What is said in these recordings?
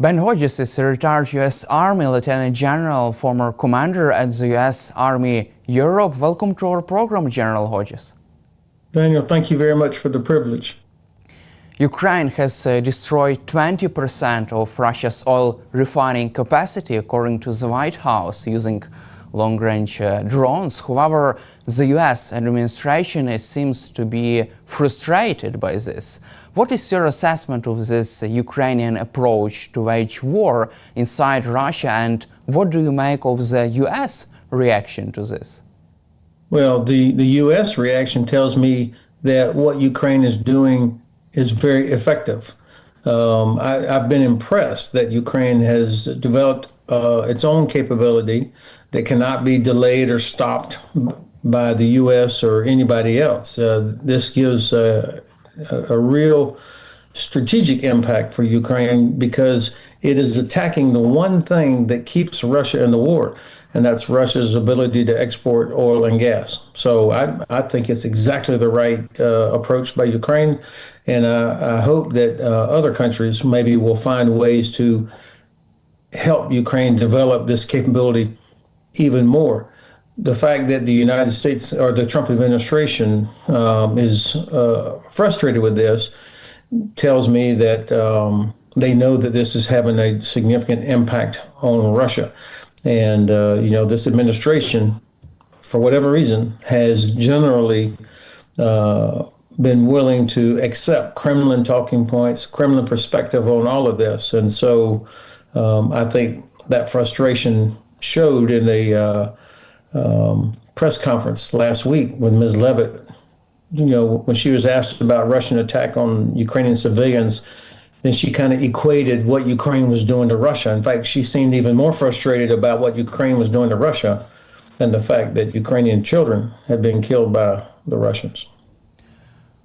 Ben Hodges is a retired U.S. Army Lieutenant General, former commander at the U.S. Army Europe. Welcome to our program, General Hodges. Daniel, thank you very much for the privilege. Ukraine has destroyed 20% of Russia's oil refining capacity, according to the White House, using long-range drones. However, the U.S. administration seems to be frustrated by this. What is your assessment of this Ukrainian approach to wage war inside Russia, and what do you make of the U.S. reaction to this? Well, the U.S. reaction tells me that what Ukraine is doing is very effective. I've been impressed that Ukraine has developed its own capability that cannot be delayed or stopped by the U.S. or anybody else. This gives a real strategic impact for Ukraine because it is attacking the one thing that keeps Russia in the war, and that's Russia's ability to export oil and gas. So I think it's exactly the right approach by Ukraine, and I hope that other countries maybe will find ways to help Ukraine develop this capability even more. The fact that the United States or the Trump administration is frustrated with this tells me that they know that this is having a significant impact on Russia. And, this administration, for whatever reason, has generally been willing to accept Kremlin talking points, Kremlin perspective on all of this. And so I think that frustration showed in the press conference last week when Ms. Leavitt, when she was asked about Russian attack on Ukrainian civilians, then she kind of equated what Ukraine was doing to Russia. In fact, she seemed even more frustrated about what Ukraine was doing to Russia than the fact that Ukrainian children had been killed by the Russians.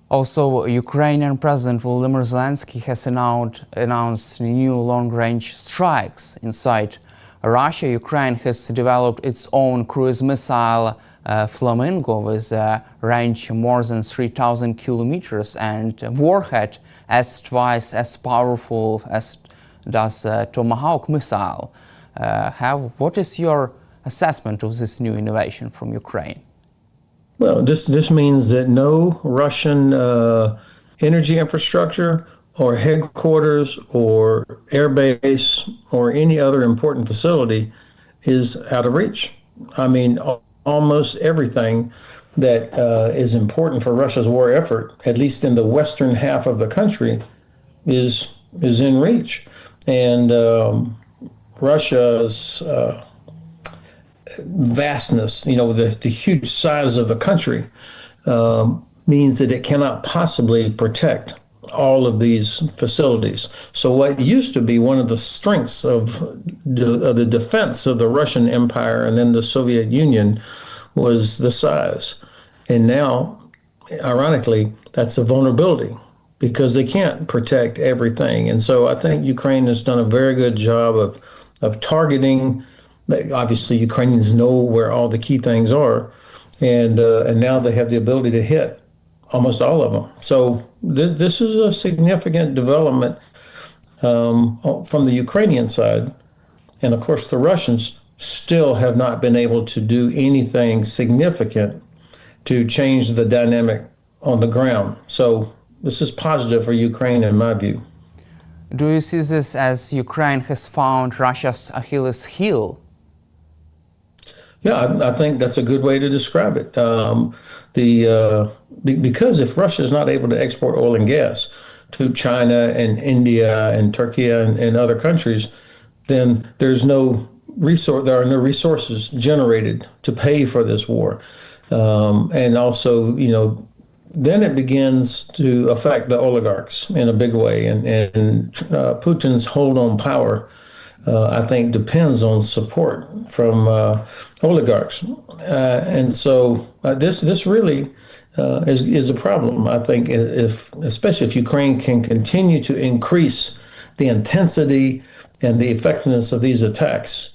Also, Ukrainian President Volodymyr Zelensky has announced new long-range strikes inside Russia. Ukraine has developed its own cruise missile Flamingo with a range more than 3,000 kilometers and a warhead as twice as powerful as does a Tomahawk missile. What is your assessment of this new innovation from Ukraine? Well, this means that no Russian energy infrastructure or headquarters or airbase or any other important facility is out of reach. I mean, almost everything that is important for Russia's war effort, at least in the western half of the country, is in reach. And Russia's vastness, the huge size of the country, means that it cannot possibly protect all of these facilities. So what used to be one of the strengths of the defense of the Russian Empire and then the Soviet Union was the size. And now, ironically, that's a vulnerability because they can't protect everything. And so I think Ukraine has done a very good job of targeting. Obviously, Ukrainians know where all the key things are, and now they have the ability to hit almost all of them. So this is a significant development from the Ukrainian side. And of course, the Russians still have not been able to do anything significant to change the dynamic on the ground. So this is positive for Ukraine in my view. Do you see this as Ukraine has found Russia's Achilles heel? Yeah, I think that's a good way to describe it. Because if Russia is not able to export oil and gas to China and India and Turkey and other countries, then there are no resources generated to pay for this war. And also, then it begins to affect the oligarchs in a big way. And Putin's hold on power, I think, depends on support from oligarchs. And so this really is a problem. I think especially if Ukraine can continue to increase the intensity and the effectiveness of these attacks.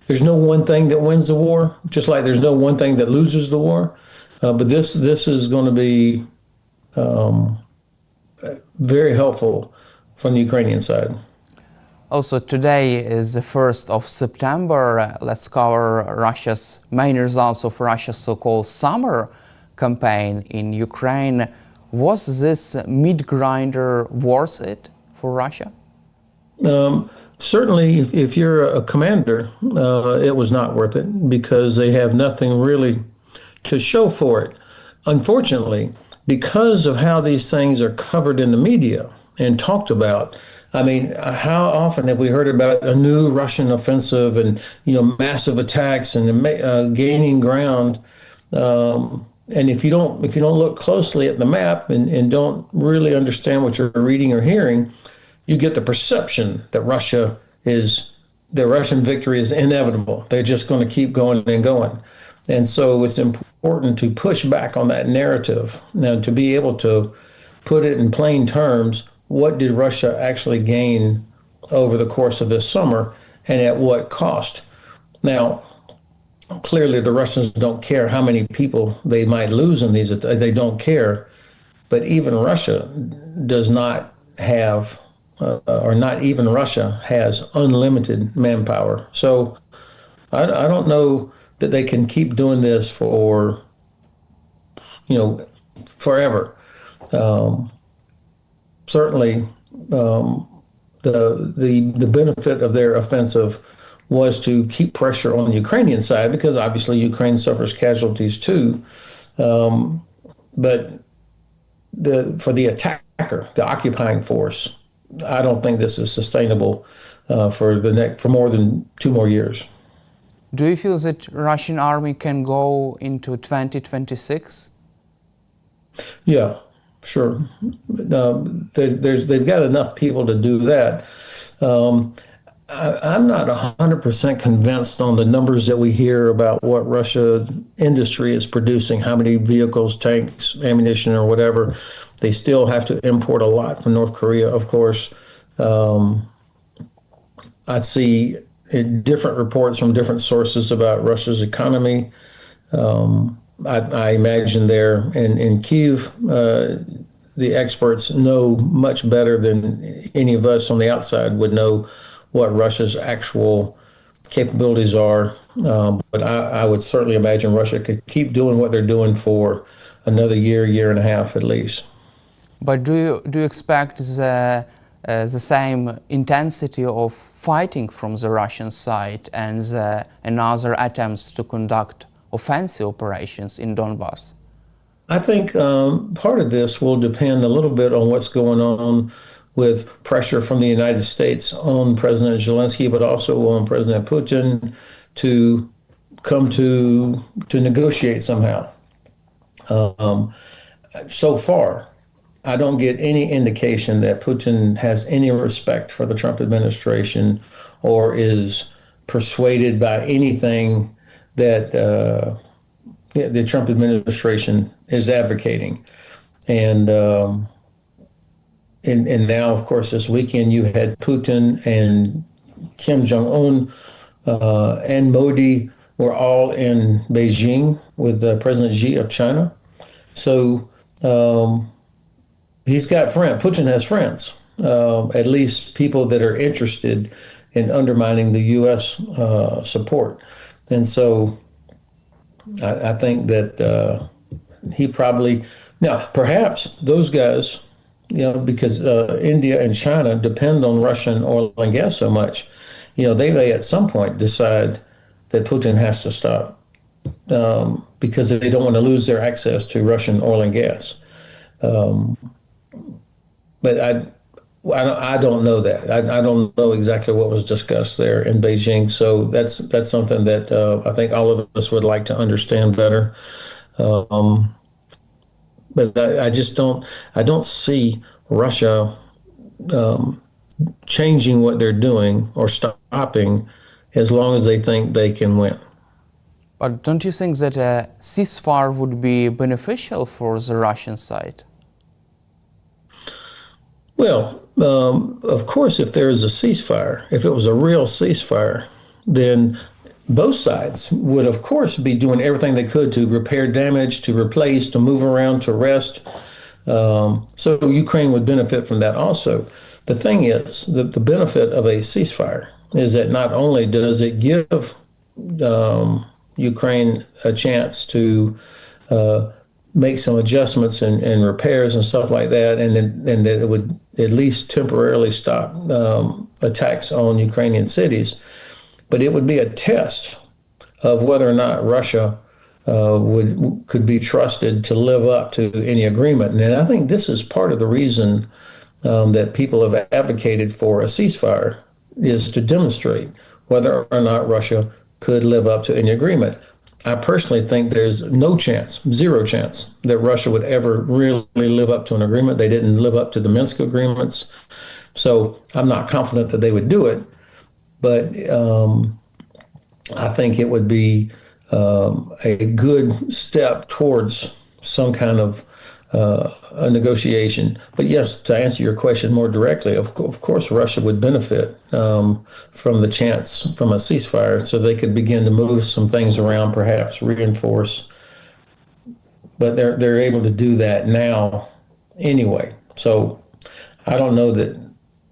There's no one thing that wins the war, just like there's no one thing that loses the war. But this is going to be very helpful from the Ukrainian side. Also, today is the 1st of September. Let's cover Russia's main results of Russia's so-called summer campaign in Ukraine. Was this meat grinder worth it for Russia? Certainly, if you're a commander, it was not worth it because they have nothing really to show for it. Unfortunately, because of how these things are covered in the media and talked about, I mean, how often have we heard about a new Russian offensive and, massive attacks and gaining ground? And if you don't look closely at the map and don't really understand what you're reading or hearing, you get the perception that the Russian victory is inevitable. They're just going to keep going and going. And so it's important to push back on that narrative and to be able to put it in plain terms. What did Russia actually gain over the course of this summer and at what cost? Now, clearly the Russians don't care how many people they might lose in these. They don't care. But even Russia does not have, or not even Russia has unlimited manpower. So I don't know that they can keep doing this for, forever. Certainly, the benefit of their offensive was to keep pressure on the Ukrainian side because obviously Ukraine suffers casualties too. But for the attacker, the occupying force, I don't think this is sustainable for more than 2 more years. Do you feel that Russian army can go into 2026? Yeah. Sure. They've got enough people to do that. I'm not 100% convinced on the numbers that we hear about what Russia industry is producing, how many vehicles, tanks, ammunition, or whatever. They still have to import a lot from North Korea, of course. I see different reports from different sources about Russia's economy. I imagine there in Kyiv, the experts know much better than any of us on the outside would know what Russia's actual capabilities are. But I would certainly imagine Russia could keep doing what they're doing for another year and a half at least. But do you expect the same intensity of fighting from the Russian side and other attempts to conduct offensive operations in Donbass? I think part of this will depend a little bit on what's going on with pressure from the United States on President Zelensky, but also on President Putin to come to negotiate somehow. So far, I don't get any indication that Putin has any respect for the Trump administration or is persuaded by anything that the Trump administration is advocating. And now, of course, this weekend you had Putin and Kim Jong-un and Modi were all in Beijing with President Xi of China. So he's got friends. Putin has friends, at least people that are interested in undermining the U.S. support. And so I think that he probably, now perhaps those guys, because India and China depend on Russian oil and gas so much, they may at some point decide that Putin has to stop because they don't want to lose their access to Russian oil and gas. But I don't know that. I don't know exactly what was discussed there in Beijing. So that's something that I think all of us would like to understand better. But I just don't see Russia changing what they're doing or stopping as long as they think they can win. But don't you think that a ceasefire would be beneficial for the Russian side? Well, of course, if there is a ceasefire, if it was a real ceasefire, then both sides would, of course, be doing everything they could to repair damage, to replace, to move around, to rest. So Ukraine would benefit from that also. The thing is, the benefit of a ceasefire is that not only does it give Ukraine a chance to make some adjustments and repairs and stuff like that, and that it would at least temporarily stop attacks on Ukrainian cities, but it would be a test of whether or not Russia could be trusted to live up to any agreement. And I think this is part of the reason that people have advocated for a ceasefire, is to demonstrate whether or not Russia could live up to any agreement. I personally think there's no chance, zero chance, that Russia would ever really live up to an agreement. They didn't live up to the Minsk agreements. So I'm not confident that they would do it. But I think it would be a good step towards some kind of a negotiation. But yes, to answer your question more directly, of course, Russia would benefit from the chance from a ceasefire, so they could begin to move some things around, perhaps reinforce. But they're able to do that now anyway. So I don't know that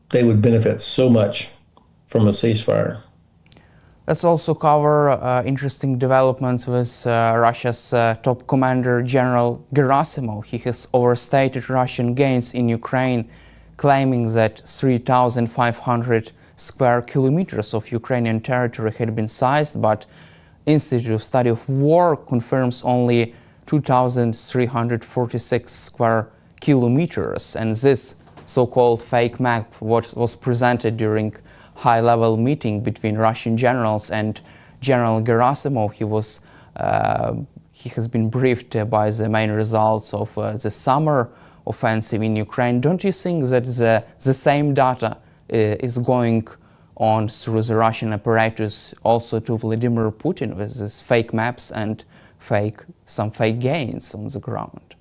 they would benefit so much from a ceasefire. Let's also cover interesting developments with Russia's top commander, General Gerasimov. He has overstated Russian gains in Ukraine, claiming that 3,500 square kilometers of Ukrainian territory had been seized, but Institute of Study of War confirms only 2,346 square kilometers. And this so-called fake map was presented during high-level meeting between Russian generals and General Gerasimov. He has been briefed by the main results of the summer offensive in Ukraine. Don't you think that the same data is going on through the Russian apparatus also to Vladimir Putin with these fake maps and some fake gains on the ground?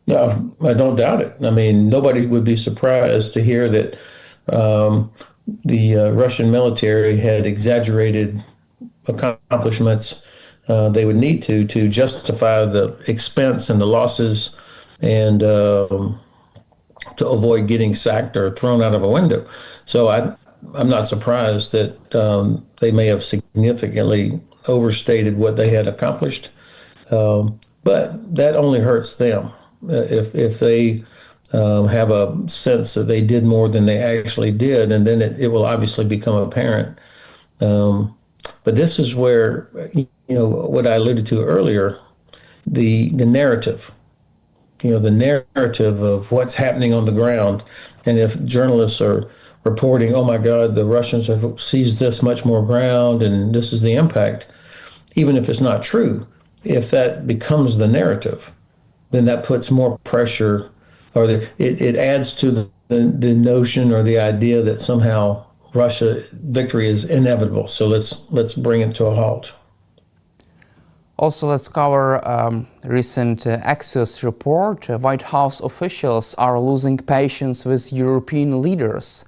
Yeah, I don't doubt it. I mean, nobody would be surprised to hear that the Russian military had exaggerated accomplishments they would need to justify the expense and the losses, and to avoid getting sacked or thrown out of a window. So I'm not surprised that they may have significantly overstated what they had accomplished, but that only hurts them if they have a sense that they did more than they actually did, and then it will obviously become apparent. But this is where, what I alluded to earlier, the narrative, the narrative of what's happening on the ground. And if journalists are reporting, oh my God, the Russians have seized this much more ground and this is the impact, even if it's not true, if that becomes the narrative, then that puts more pressure, or it adds to the notion or the idea that somehow Russia victory is inevitable. So let's bring it to a halt. Also, let's cover recent Axios report. White House officials are losing patience with European leaders,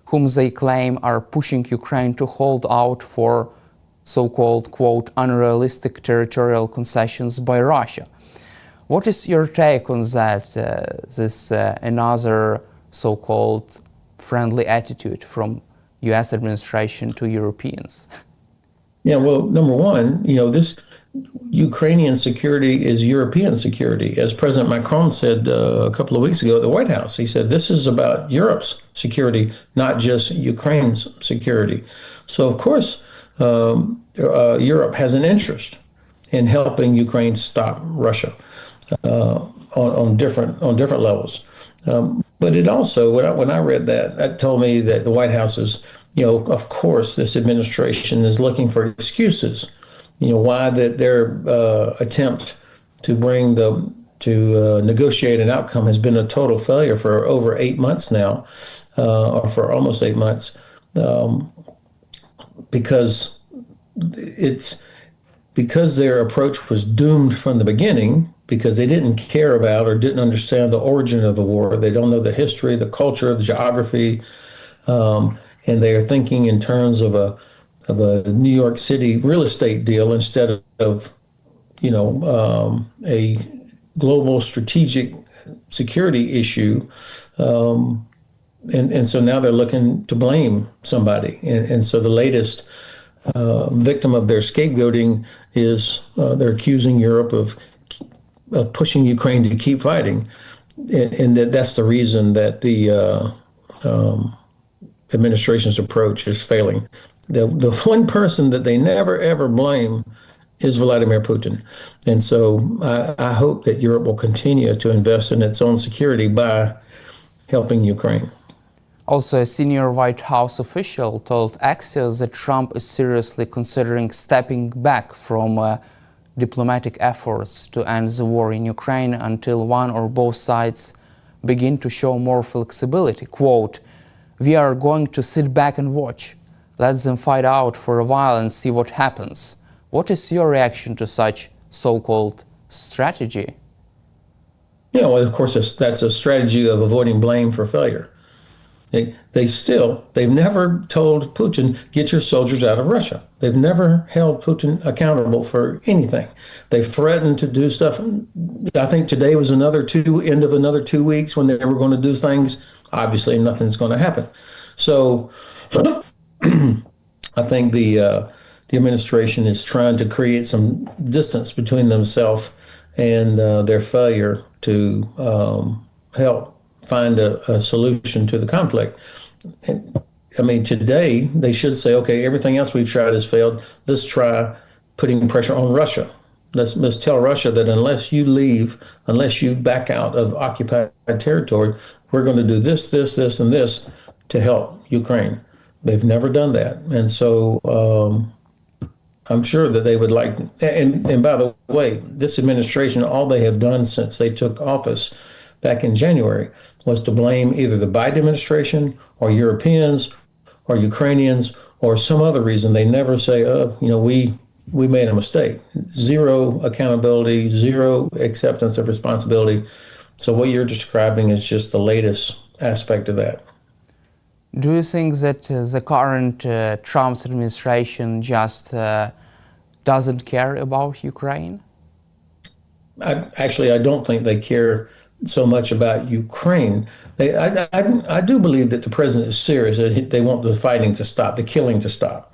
whom they claim are pushing Ukraine to hold out for so-called, quote, unrealistic territorial concessions by Russia. What is your take on that, this another so-called friendly attitude from U.S. administration to Europeans? Yeah, well, number one, this Ukrainian security is European security. As President Macron said a couple of weeks ago at the White House, he said, this is about Europe's security, not just Ukraine's security. So, of course, Europe has an interest in helping Ukraine stop Russia on different levels. But it also, when I read that told me that the White House is, of course, this administration is looking for excuses. Why that their attempt to negotiate an outcome has been a total failure for over 8 months now, or for almost 8 months, because their approach was doomed from the beginning, because they didn't care about or didn't understand the origin of the war. They don't know the history, the culture, the geography, and they are thinking in terms of a New York City real estate deal instead of a global strategic security issue. and so now they're looking to blame somebody. And so the latest victim of their scapegoating is they're accusing Europe of pushing Ukraine to keep fighting. And that's the reason that the administration's approach is failing. The one person that they never, ever blame is Vladimir Putin. And so I hope that Europe will continue to invest in its own security by helping Ukraine. Also, a senior White House official told Axios that Trump is seriously considering stepping back from diplomatic efforts to end the war in Ukraine until one or both sides begin to show more flexibility. Quote, "We are going to sit back and watch. Let them fight out for a while and see what happens." What is your reaction to such so-called strategy? Yeah, well, of course, that's a strategy of avoiding blame for failure. They've never told Putin, get your soldiers out of Russia. They've never held Putin accountable for anything. They've threatened to do stuff. I think today was end of another 2 weeks when they were going to do things. Obviously, nothing's going to happen. So I think the administration is trying to create some distance between themselves and their failure to help find a solution to the conflict. And, I mean, today they should say, okay, everything else we've tried has failed. Let's try putting pressure on Russia. Let's tell Russia that unless you leave, unless you back out of occupied territory, we're going to do this, this, this, and this to help Ukraine. They've never done that. And so I'm sure that they would like, and by the way, this administration, all they have done since they took office back in January was to blame either the Biden administration or Europeans or Ukrainians or some other reason. They never say, we made a mistake. Zero accountability, zero acceptance of responsibility. So what you're describing is just the latest aspect of that. Do you think that the current Trump's administration just doesn't care about Ukraine? I don't think they care so much about Ukraine. I do believe that the president is serious. That they want the fighting to stop, the killing to stop.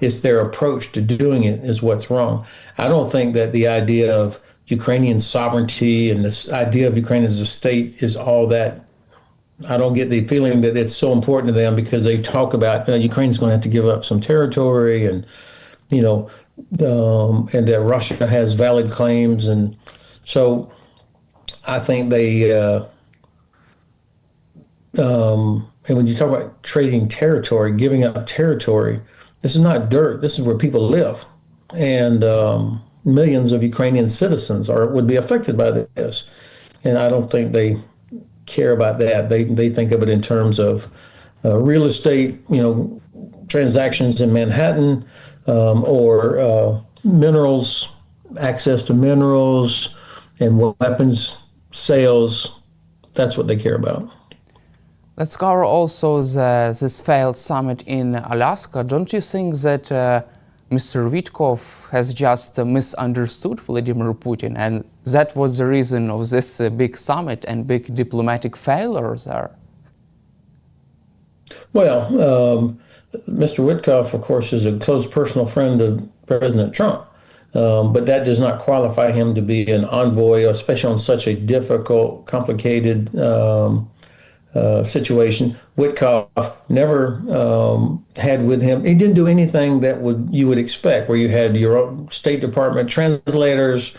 It's their approach to doing it is what's wrong. I don't think that the idea of Ukrainian sovereignty and this idea of Ukraine as a state is all that. I don't get the feeling that it's so important to them because they talk about Ukraine's going to have to give up some territory and, and that Russia has valid claims. And so I think they, and when you talk about trading territory, giving up territory, this is not dirt. This is where people live. And millions of Ukrainian citizens would be affected by this. And I don't think they care about that. They think of it in terms of real estate, transactions in Manhattan, or minerals, access to minerals and weapons sales. That's what they care about. Let's cover also this failed summit in Alaska. Don't you think that Mr. Witkoff has just misunderstood Vladimir Putin, and that was the reason of this big summit and big diplomatic failures there? Well, Mr. Witkoff, of course, is a close personal friend of President Trump, but that does not qualify him to be an envoy, especially on such a difficult, complicated situation. Witkoff never had with him, he didn't do anything that you would expect, where you had your own State Department translators,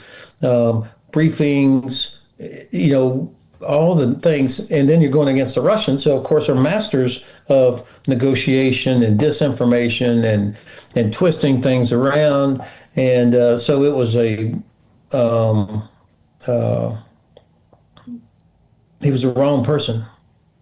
briefings, all the things, and then you're going against the Russians, who of course are masters of negotiation and disinformation and twisting things around. And so it was he was the wrong person.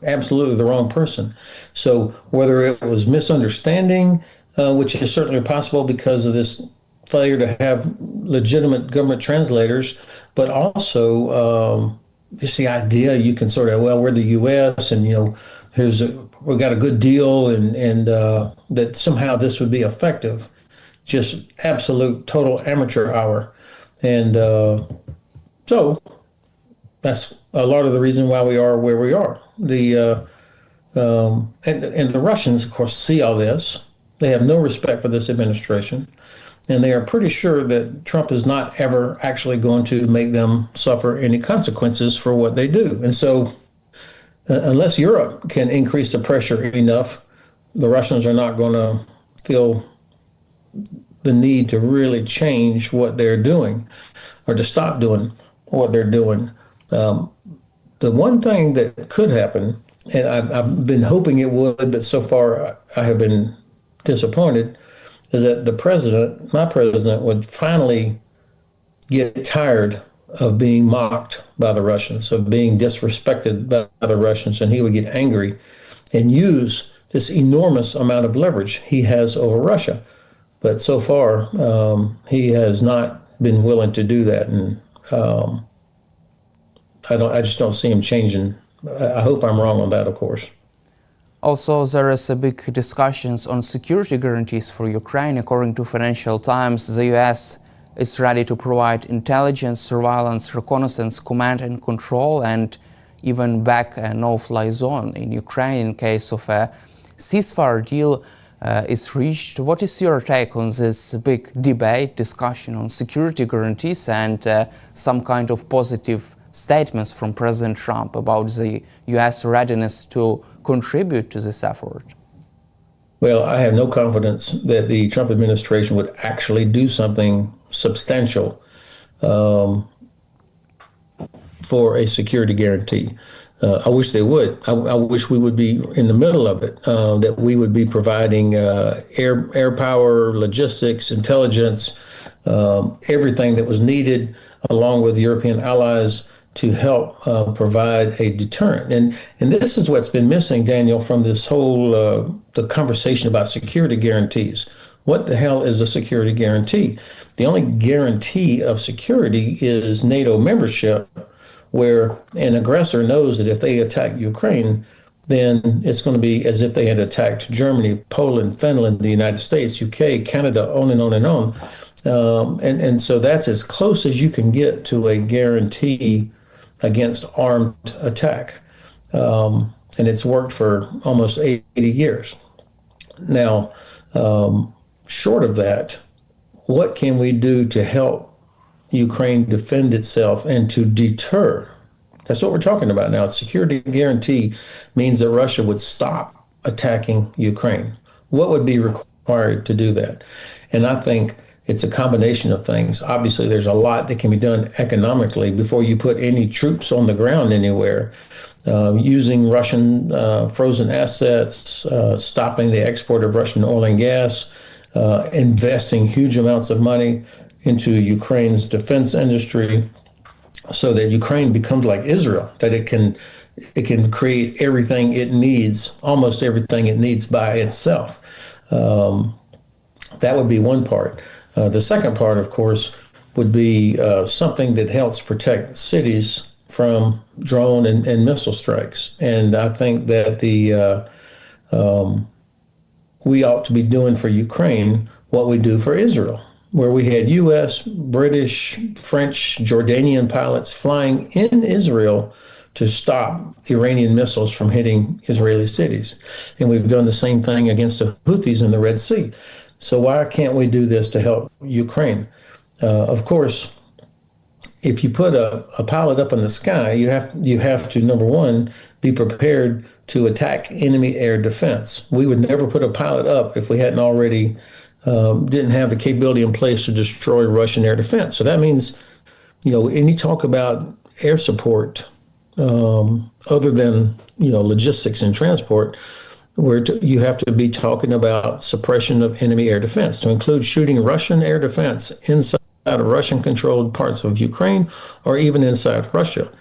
Absolutely the wrong person. So whether it was misunderstanding, which is certainly possible because of this failure to have legitimate government translators, but also just the idea you can sort of, we're the U.S. and we got a good deal and that somehow this would be effective. Just absolute total amateur hour. And so that's a lot of the reason why we are where we are. And the Russians, of course, see all this. They have no respect for this administration, and they are pretty sure that Trump is not ever actually going to make them suffer any consequences for what they do. And so, unless Europe can increase the pressure enough, the Russians are not going to feel the need to really change what they're doing or to stop doing what they're doing. The one thing that could happen, and I've been hoping it would, but so far I have been disappointed, is that my president, would finally get tired of being mocked by the Russians, of being disrespected by the Russians, and he would get angry and use this enormous amount of leverage he has over Russia. But so far, he has not been willing to do that, and I just don't see him changing. I hope I'm wrong on that, of course. Also, there is a big discussions on security guarantees for Ukraine. According to Financial Times, the US is ready to provide intelligence, surveillance, reconnaissance, command and control, and even back a no-fly zone in Ukraine in case of a ceasefire deal is reached. What is your take on this big debate, discussion on security guarantees and some kind of positive statements from President Trump about the US readiness to contribute to this effort? Well, I have no confidence that the Trump administration would actually do something substantial for a security guarantee. I wish they would. I wish we would be in the middle of it, that we would be providing air power, logistics, intelligence, everything that was needed, along with European allies, to help provide a deterrent. And this is what's been missing, Daniel, from this whole the conversation about security guarantees. What the hell is a security guarantee? The only guarantee of security is NATO membership, where an aggressor knows that if they attack Ukraine, then it's going to be as if they had attacked Germany, Poland, Finland, the United States, UK, Canada, on and on and on. And so that's as close as you can get to a guarantee against armed attack. And it's worked for almost 80 years. Now, short of that, what can we do to help Ukraine defend itself and to deter? That's what we're talking about now. Security guarantee means that Russia would stop attacking Ukraine. What would be required to do that? And I think it's a combination of things. Obviously, there's a lot that can be done economically before you put any troops on the ground anywhere. Using Russian frozen assets, stopping the export of Russian oil and gas, investing huge amounts of money into Ukraine's defense industry so that Ukraine becomes like Israel, that it can create everything it needs, almost everything it needs by itself. That would be one part. The second part, of course, would be something that helps protect cities from drone and missile strikes. And I think that we ought to be doing for Ukraine what we do for Israel, where we had U.S., British, French, Jordanian pilots flying in Israel to stop Iranian missiles from hitting Israeli cities. And we've done the same thing against the Houthis in the Red Sea. So why can't we do this to help Ukraine? Of course, if you put a pilot up in the sky, you have to, number one, be prepared to attack enemy air defense. We would never put a pilot up if we hadn't already didn't have the capability in place to destroy Russian air defense. So that means, any talk about air support, other than, logistics and transport, where you have to be talking about suppression of enemy air defense, to include shooting Russian air defense inside of Russian-controlled parts of Ukraine or even inside Russia.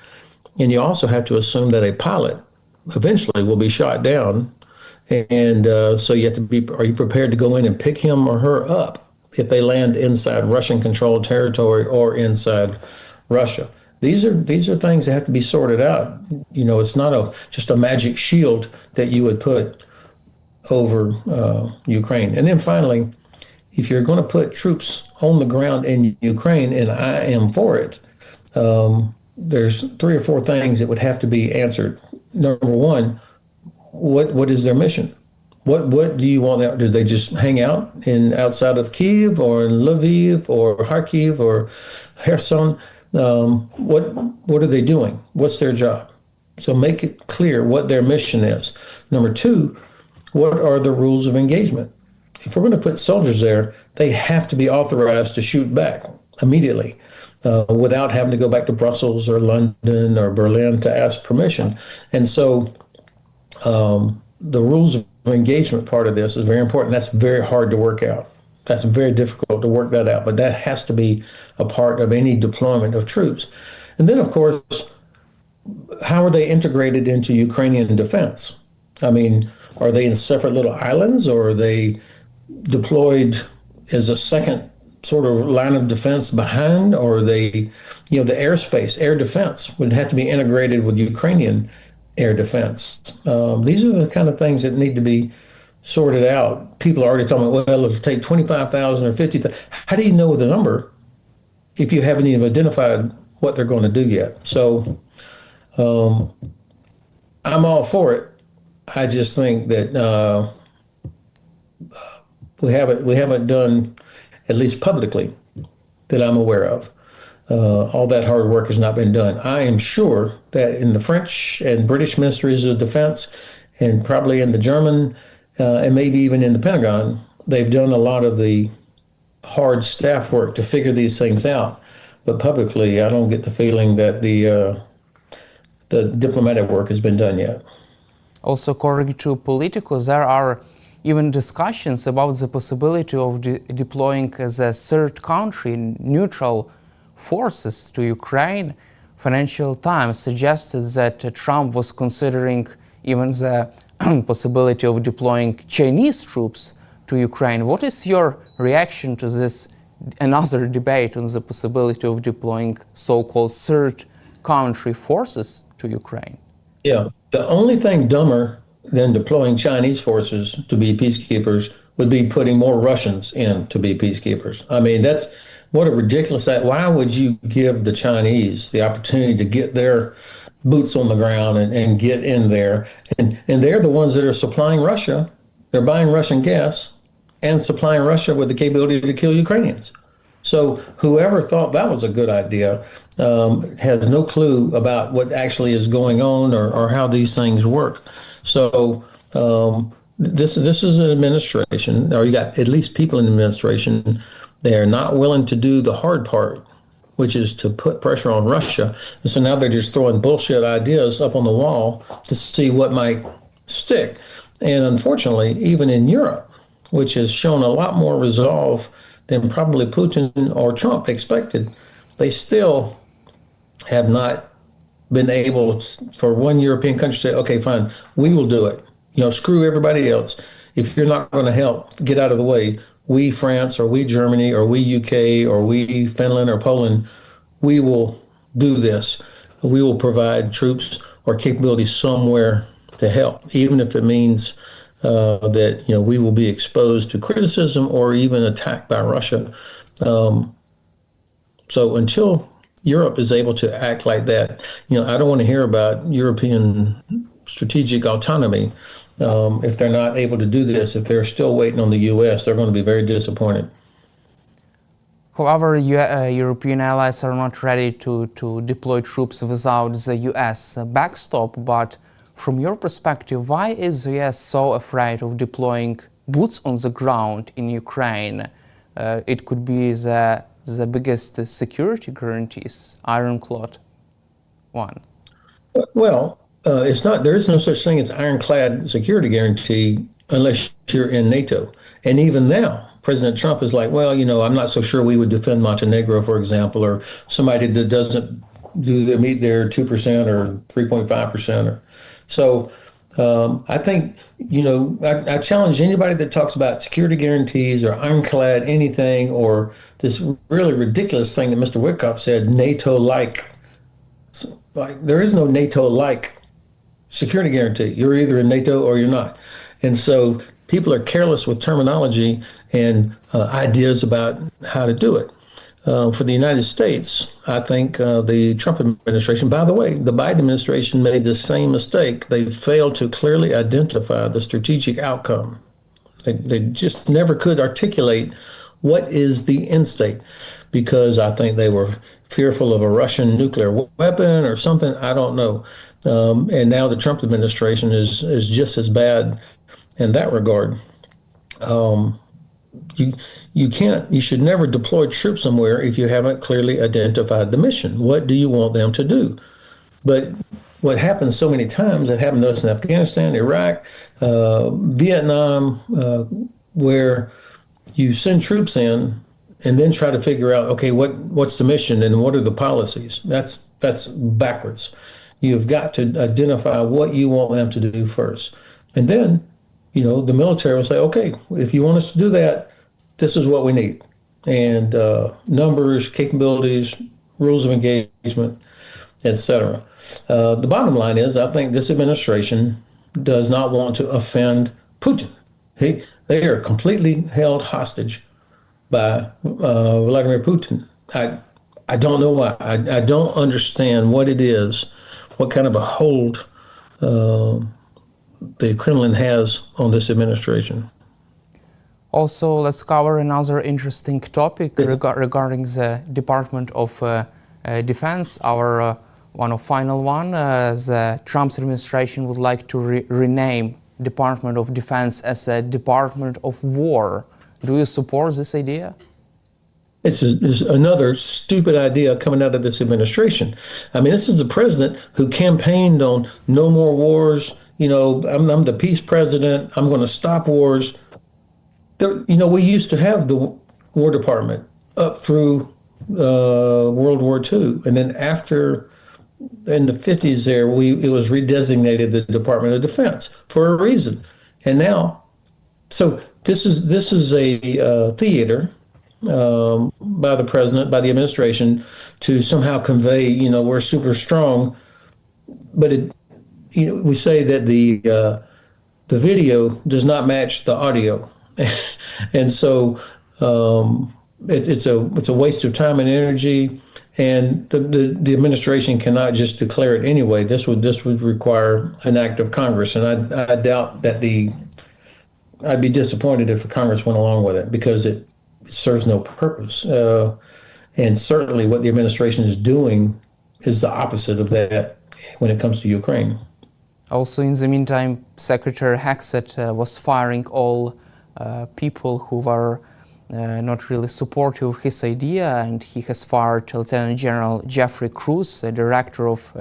And you also have to assume that a pilot eventually will be shot down. And so you have to be, are you prepared to go in and pick him or her up if they land inside Russian-controlled territory or inside Russia? These are things that have to be sorted out. It's not just a magic shield that you would put over Ukraine. And then finally, if you're going to put troops on the ground in Ukraine, and I am for it, there's 3 or 4 things that would have to be answered. Number one, what is their mission? What do you want them? Do they just hang out in outside of Kiev or in Lviv or Kharkiv or Kherson? What are they doing? What's their job? So make it clear what their mission is. Number two, what are the rules of engagement? If we're going to put soldiers there, they have to be authorized to shoot back immediately without having to go back to Brussels or London or Berlin to ask permission. And so the rules of engagement part of this is very important. That's very hard to work out. That's very difficult to work that out, but that has to be a part of any deployment of troops. And then, of course, how are they integrated into Ukrainian defense? I mean, are they in separate little islands, or are they deployed as a second sort of line of defense behind, or are they, the airspace, air defense would have to be integrated with Ukrainian air defense. These are the kind of things that need to be sorted out. People are already talking about, well, it'll take 25,000 or 50,000. How do you know the number if you haven't even identified what they're going to do yet? So I'm all for it. I just think that we haven't done, at least publicly, that I'm aware of. All that hard work has not been done. I am sure that in the French and British ministries of defense, and probably in the German, and maybe even in the Pentagon, they've done a lot of the hard staff work to figure these things out. But publicly, I don't get the feeling that the diplomatic work has been done yet. Also, according to Politico, there are even discussions about the possibility of deploying as a third country neutral forces to Ukraine. Financial Times suggested that Trump was considering even the possibility of deploying Chinese troops to Ukraine. What is your reaction to this, another debate on the possibility of deploying so-called third country forces to Ukraine? Yeah, the only thing dumber than deploying Chinese forces to be peacekeepers would be putting more Russians in to be peacekeepers. I mean, that's what a ridiculous act. Why would you give the Chinese the opportunity to get their boots on the ground and get in there? And they're the ones that are supplying Russia. They're buying Russian gas and supplying Russia with the capability to kill Ukrainians. So whoever thought that was a good idea has no clue about what actually is going on or how these things work. So this is an administration, or you got at least people in the administration. They are not willing to do the hard part, which is to put pressure on Russia. And so now they're just throwing bullshit ideas up on the wall to see what might stick. And unfortunately, even in Europe, which has shown a lot more resolve than probably Putin or Trump expected, they still have not been able for one European country to say, okay, fine, we will do it. Screw everybody else. If you're not going to help, get out of the way. We France, or we Germany, or we UK, or we Finland or Poland, we will do this. We will provide troops or capability somewhere to help, even if it means that we will be exposed to criticism or even attacked by Russia. So until Europe is able to act like that, I don't want to hear about European strategic autonomy. If they're not able to do this, if they're still waiting on the U.S., they're going to be very disappointed. However, European allies are not ready to deploy troops without the U.S. backstop. But from your perspective, why is the U.S. so afraid of deploying boots on the ground in Ukraine? It could be the biggest security guarantees, ironclad one. Well, it's not. There is no such thing as ironclad security guarantee unless you're in NATO. And even now, President Trump is like, well, I'm not so sure we would defend Montenegro, for example, or somebody that doesn't meet their 2% or 3.5%. So I think, I challenge anybody that talks about security guarantees or ironclad anything, or this really ridiculous thing that Mr. Witkoff said, NATO-like. Like, there is no NATO-like security guarantee. You're either in NATO or you're not. And so people are careless with terminology and ideas about how to do it. For the United States, I think the Trump administration, by the way, the Biden administration made the same mistake. They failed to clearly identify the strategic outcome. They just never could articulate what is the end state, because I think they were fearful of a Russian nuclear weapon or something. I don't know. And now the Trump administration is just as bad in that regard. You should never deploy troops somewhere if you haven't clearly identified the mission. What do you want them to do? But what happens so many times, it happened to us in Afghanistan, Iraq, Vietnam, where you send troops in and then try to figure out, okay, what's the mission and what are the policies? That's backwards. You've got to identify what you want them to do first. And then, the military will say, okay, if you want us to do that, this is what we need. And numbers, capabilities, rules of engagement, etc. The bottom line is, I think this administration does not want to offend Putin. They are completely held hostage by Vladimir Putin. I don't know why. I don't understand what it is, what kind of a hold the Kremlin has on this administration. Also, let's cover another interesting topic regarding the Department of Defense. Our final one. The Trump's administration would like to rename Department of Defense as a Department of War. Do you support this idea? It's another stupid idea coming out of this administration. I mean, this is the president who campaigned on no more wars. I'm the peace president. I'm going to stop wars. We used to have the War Department up through World War II. And then in the 50s it was redesignated the Department of Defense for a reason. And now, so this is a theater by the president, by the administration, to somehow convey, we're super strong. But we say that the video does not match the audio. And so it's a waste of time and energy, and the administration cannot just declare it anyway. This would require an act of Congress, and I doubt that I'd be disappointed if the Congress went along with it, because it serves no purpose. And certainly what the administration is doing is the opposite of that when it comes to Ukraine. Also, in the meantime, Secretary Hexet was firing all people who were not really supportive of his idea, and he has fired Lieutenant General Jeffrey Cruz, the director of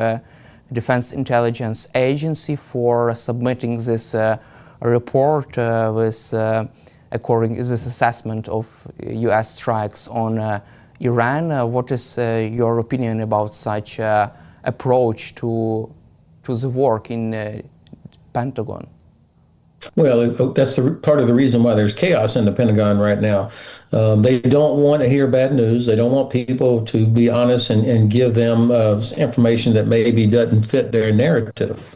Defense Intelligence Agency, for submitting this report according to this assessment of U.S. strikes on Iran. What is your opinion about such approach to the work in Pentagon? Well, that's part of the reason why there's chaos in the Pentagon right now. They don't want to hear bad news. They don't want people to be honest and give them information that maybe doesn't fit their narrative.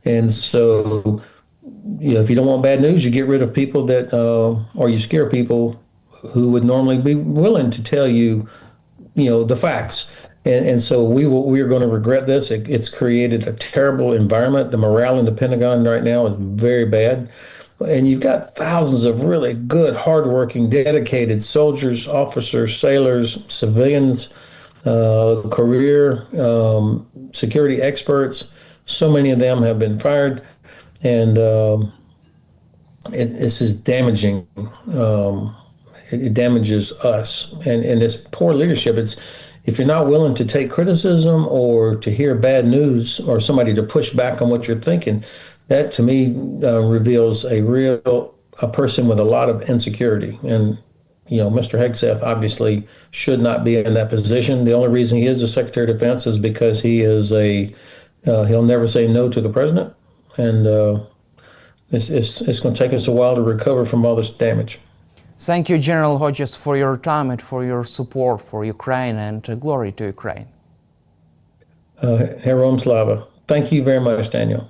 And so, if you don't want bad news, you get rid of people that, or you scare people who would normally be willing to tell you, the facts. And so we are going to regret this. It's created a terrible environment. The morale in the Pentagon right now is very bad. And you've got thousands of really good, hardworking, dedicated soldiers, officers, sailors, civilians, career security experts. So many of them have been fired. And this is damaging. It damages us. And this poor leadership, if you're not willing to take criticism or to hear bad news or somebody to push back on what you're thinking, that to me reveals a person with a lot of insecurity. And, Mr. Hegseth obviously should not be in that position. The only reason he is the Secretary of Defense is because he is he'll never say no to the president. And it's going to take us a while to recover from all this damage. Thank you, General Hodges, for your time and for your support for Ukraine, and glory to Ukraine. Herom Slava. Thank you very much, Daniel.